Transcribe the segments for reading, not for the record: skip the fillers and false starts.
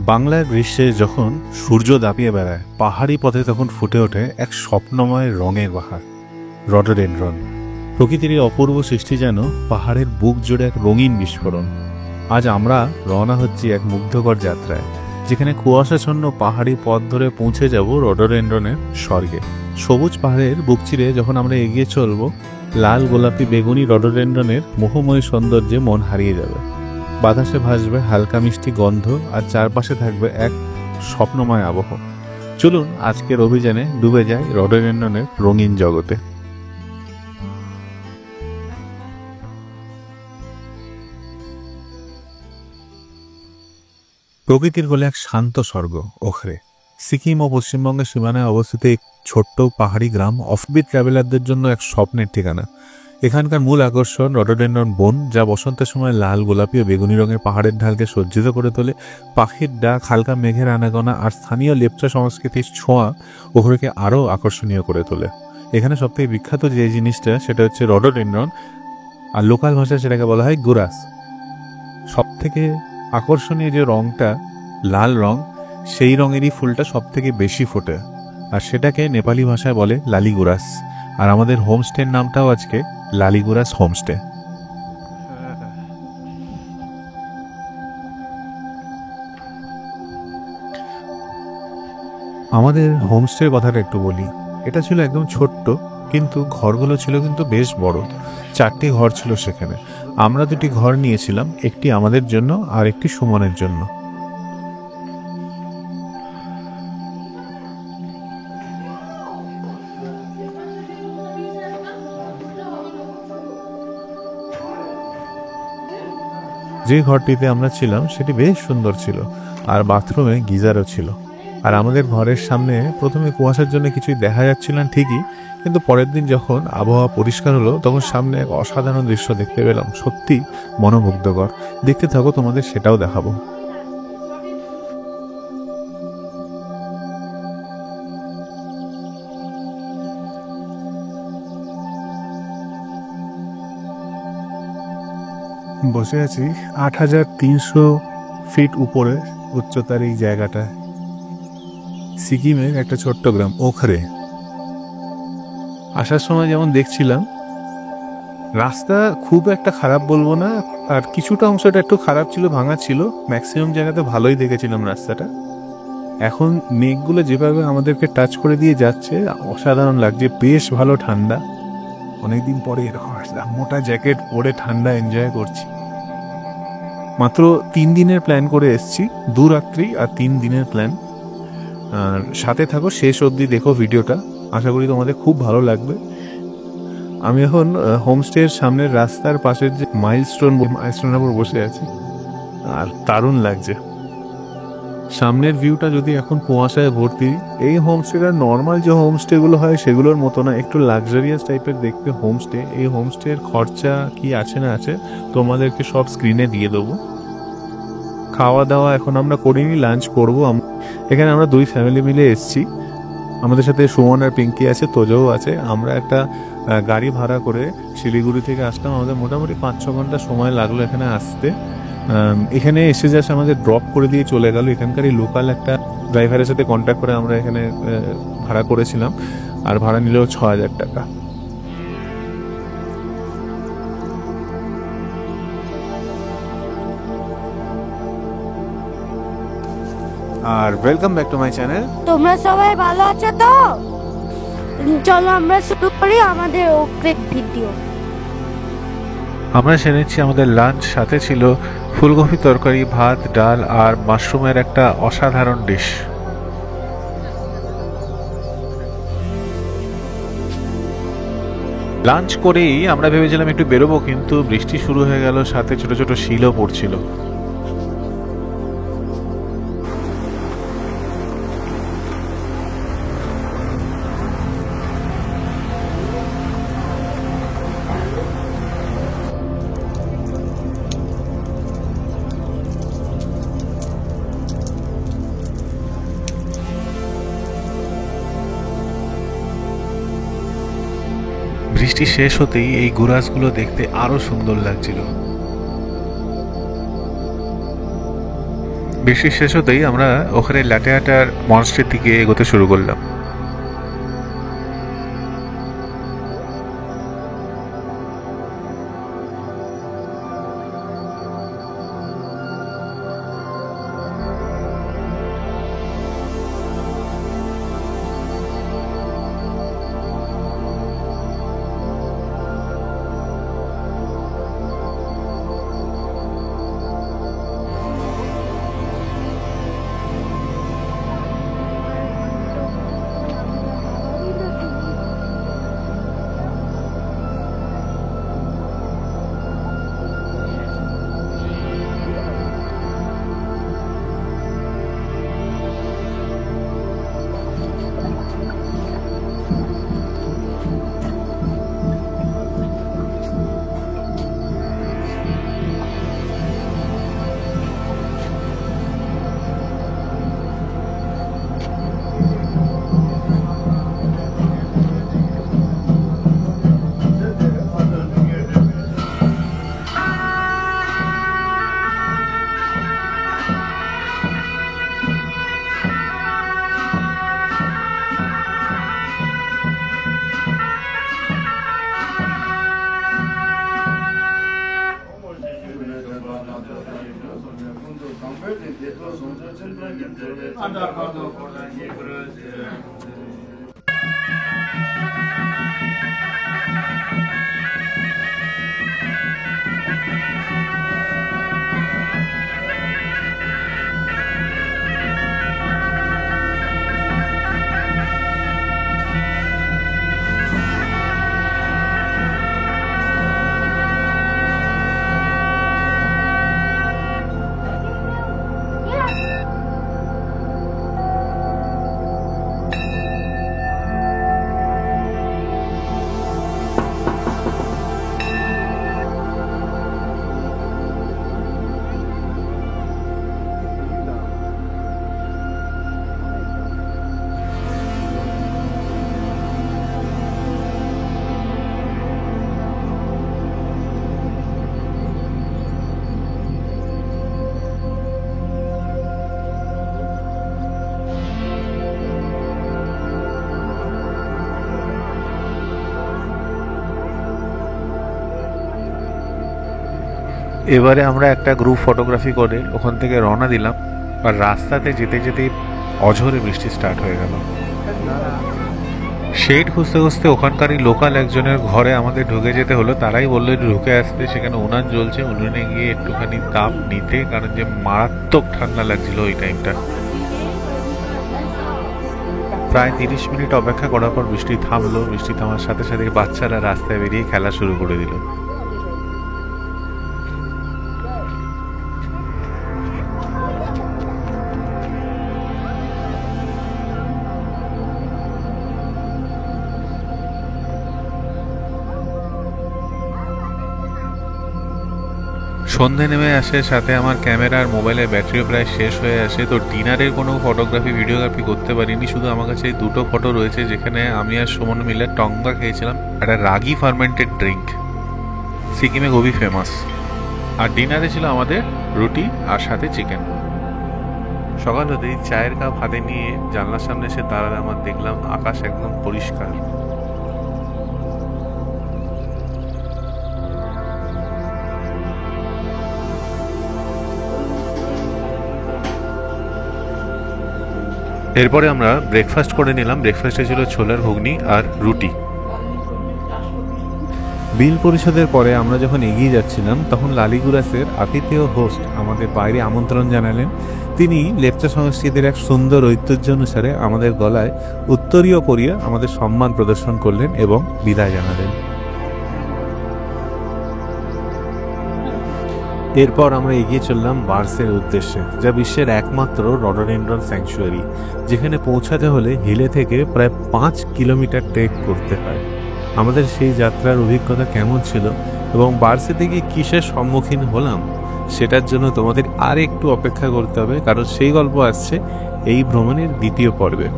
বাংলার গ্রীষ্মে যখন সূর্য দাপিয়ে বেড়ায়, পাহাড়ি পথে তখন ফুটে ওঠে এক স্বপ্নময় রঙের বাহার, রডোডেনড্রন। প্রকৃতির এই অপূর্ব সৃষ্টি যেন পাহাড়ের বুক জুড়ে এক রঙিন বিস্ফোরণ। আজ আমরা রওনা হচ্ছি এক মুগ্ধকর যাত্রায়, যেখানে কুয়াশাচ্ছন্ন পাহাড়ি পথ ধরে পৌঁছে যাব রডোডেনড্রনের স্বর্গে। সবুজ পাহাড়ের বুক চিরে যখন আমরা এগিয়ে চলব, লাল গোলাপি বেগুনি রডোডেনড্রনের মোহময়ী সৌন্দর্যে মন হারিয়ে যাবে। বাতাসে ভাসবে হালকা মিষ্টি গন্ধ, আর চারপাশে থাকবে এক স্বপ্নময় আবহ। চলুন আজকের অভিযানে ডুবে যায় রডোডেনড্রনের রঙিন জগতে। প্রকৃতির কোলে এক শান্ত স্বর্গ ওখরে। সিকিম ও পশ্চিমবঙ্গের সীমানায় অবস্থিত এক ছোট্ট পাহাড়ি গ্রাম অফবিট ট্রাভেলারদের জন্য এক স্বপ্নের ঠিকানা। এখানকার মূল আকর্ষণ রডোডেনড্রন বন, যা বসন্তের সময় লাল গোলাপি ও বেগুনি রঙের পাহাড়ের ঢালকে সজ্জিত করে তোলে। পাখির ডাক, হালকা মেঘের আনাগোনা আর স্থানীয় লেপচা সংস্কৃতির ছোঁয়া ওখরেকে আরও আকর্ষণীয় করে তোলে। এখানে সবথেকে বিখ্যাত যে জিনিসটা সেটা হচ্ছে রডোডেনড্রন, আর লোকাল ভাষায় সেটাকে বলা হয় গুরাস। সবথেকে আকর্ষণীয় যে রঙটা, লাল রং, সেই রঙেরই ফুলটা সবথেকে বেশি ফোটে, আর সেটাকে নেপালি ভাষায় বলে লালিগুরাস। আর আমাদের হোমস্টের নামটাও আজকে লালিগুরাস হোমস্টে। আমাদের হোমস্টের কথাটা একটু বলি। এটা ছিল একদম ছোট্ট, কিন্তু ঘরগুলো ছিল কিন্তু বেশ বড়। 4টি ঘর ছিল সেখানে। আমরা 2টি ঘর নিয়েছিলাম, একটি আমাদের জন্য আর একটি সুমনের জন্য। যে ঘরটিতে আমরা ছিলাম সেটি বেশ সুন্দর ছিল, আর বাথরুমে গিজারও ছিল। আর আমাদের ঘরের সামনে প্রথমে কুয়াশার জন্য কিছুই দেখা যাচ্ছিল না ঠিকই, কিন্তু পরের দিন যখন আবহাওয়া পরিষ্কার হলো তখন সামনে এক অসাধারণ দৃশ্য দেখতে পেলাম। সত্যি মনোমুগ্ধকর। দেখতে থাকো, তোমাদের সেটাও দেখাবো। বসে আছি 8300 ফিট উপরে উচ্চতার এই জায়গাটায়, সিকিমের একটা ছোট্ট গ্রাম ওখরে। আসার সময় যেমন দেখছিলাম, রাস্তা খুব একটা খারাপ বলবো না, আর কিছুটা অংশটা একটু খারাপ ছিল, ভাঙা ছিল। ম্যাক্সিমাম জায়গাতে ভালোই দেখেছিলাম রাস্তাটা। এখন মেঘগুলো যেভাবে আমাদেরকে টাচ করে দিয়ে যাচ্ছে, অসাধারণ লাগছে। বেশ ভালো ঠান্ডা। অনেকদিন পরে এরকম আসলাম, মোটা জ্যাকেট পরে ঠান্ডা এনজয় করছি। মাত্র 3 দিনের প্ল্যান করে এসছি, 2 রাত্রি আর 3 দিনের প্ল্যান। আর সাথে থাকো, শেষ অবধি দেখো ভিডিওটা, আশা করি তোমাদের খুব ভালো লাগবে। আমি এখন হোমস্টের সামনের রাস্তার পাশের যে মাইলস্টোনের উপর বসে আছি, আর দারুণ লাগছে। সামনের ভিউটা যদি এখন কুয়াশায় ভর্তি। এই হোমস্টেটা নর্মাল যে হোমস্টেগুলো হয় সেগুলোর মতো না, একটু লাক্সারিয়াস টাইপের দেখতে হোমস্টে। এই হোমস্টের খরচা কি আছে না আছে তোমাদেরকে সব স্ক্রিনে দিয়ে দেবো। খাওয়া দাওয়া এখন আমরা করিনি, লাঞ্চ করবো। এখানে আমরা 2 ফ্যামিলি মিলে এসছি। আমাদের সাথে সুমন আর পিঙ্কি আছে, তোজও আছে। আমরা একটা গাড়ি ভাড়া করে শিলিগুড়ি থেকে আসলাম। আমাদের মোটামুটি 5-6 ঘন্টা সময় লাগলো এখানে আসতে। এখানে এসে জাস্ট আমাদের ড্রপ করে দিয়ে চলে গেল। এখানকারই লোকাল একটা ড্রাইভারের সাথে কন্ট্যাক্ট করে আমরা এখানে ভাড়া করেছিলাম, আর ভাড়া নিল 6000 টাকা। আর welcome back to my channel. তোমরা সবাই ভালো আছো তো? চলো আমরা শুরু করি আমাদের ওপরে ভিডিও। আমরা সেরেছি আমাদের লাঞ্চ। সাথে ছিল ফুলকপি তরকারি, ভাত, ডাল আর মাশরুমের একটা অসাধারণ ডিশ। লাঞ্চ করেই আমরা ভেবেছিলাম একটু বেরোবো, কিন্তু বৃষ্টি শুরু হয়ে গেল, সাথে ছোট ছোট শিলও পড়ছিল। বৃষ্টি শেষ হতেই এই গুরাসগুলো দেখতে আরো সুন্দর লাগছিল। বৃষ্টির শেষ হতেই আমরা ওখানে ল্যাটেহাটার মনস্ট্রির দিকে এগোতে শুরু করলাম। এবারে আমরা একটা গ্রুপ ফটোগ্রাফি করে ওখান থেকে রওনা দিলাম, আর রাস্তাতে যেতে যেতে অঝরে বৃষ্টি স্টার্ট হয়ে গেল। শেড খুঁজতে খুঁজতে ওখানকারই লোকাল একজনের ঘরে আমাদের ঢুকে যেতে হলো। তারাই বললো ঢুকে আসতে, সেখানে উনান জ্বলছে, উনুনে গিয়ে একটুখানি তাপ নিতে, কারণ যে মারাত্মক ঠান্ডা লাগছিল ওই টাইমটা। প্রায় 30 মিনিট অপেক্ষা করার পর বৃষ্টি থামলো। বৃষ্টি থামার সাথে সাথে বাচ্চারা রাস্তায় বেরিয়ে খেলা শুরু করে দিল। সন্ধে নেমে আসে, সাথে আমার ক্যামেরার মোবাইলের ব্যাটারিও প্রায় শেষ হয়ে আসে। তো ডিনারের কোনো ফটোগ্রাফি ভিডিওগ্রাফি করতে পারিনি, শুধু আমার কাছে এই দুটো ফটো রয়েছে যেখানে আমি আর সুমন মিলে টঙ্গা খেয়েছিলাম, একটা রাগি ফার্মেন্টেড ড্রিঙ্ক, সিকিমে খুবই ফেমাস। আর ডিনারে ছিল আমাদের রুটি আর সাথে চিকেন। সকাল হতেই চায়ের কাপ হাতে নিয়ে জানলার সামনে এসে দাঁড়ালে আমার দেখলাম আকাশ একদম পরিষ্কার। এরপরে আমরা ব্রেকফাস্ট করে নিলাম। ব্রেকফাস্টে ছিল ছোলার ঘুগনি আর রুটি। বিল পরিশোধের পরে আমরা যখন এগিয়ে যাচ্ছিলাম তখন লালিগুরাসের আতিথেয় হোস্ট আমাদের বাইরে আমন্ত্রণ জানালেন। তিনি লেপচা সংস্কৃতির এক সুন্দর ঐতিহ্য অনুসারে আমাদের গলায় উত্তরীয় পরিয়ে আমাদের সম্মান প্রদর্শন করলেন এবং বিদায় জানালেন। এরপর আমরা এগিয়ে চললাম বার্সের উদ্দেশ্যে, যা বিশ্বের একমাত্র রডোডেন্ড্রন স্যাংচুয়ারি, যেখানে পৌঁছাতে হলে হিলে থেকে প্রায় 5 কিলোমিটার ট্রেক করতে হয়। আমাদের সেই যাত্রার অভিজ্ঞতা কেমন ছিল এবং বার্সে থেকে কিসের সম্মুখীন হলাম সেটার জন্য তোমাদের আর একটু অপেক্ষা করতে হবে, কারণ সেই গল্প আসছে এই ভ্রমণের দ্বিতীয় পর্বে।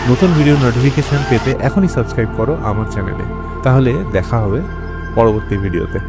নতুন ভিডিও নোটিফিকেশন পেতে এখনই সাবস্ক্রাইব করো আমার চ্যানেলে। তাহলে দেখা হবে পরবর্তী ভিডিওতে।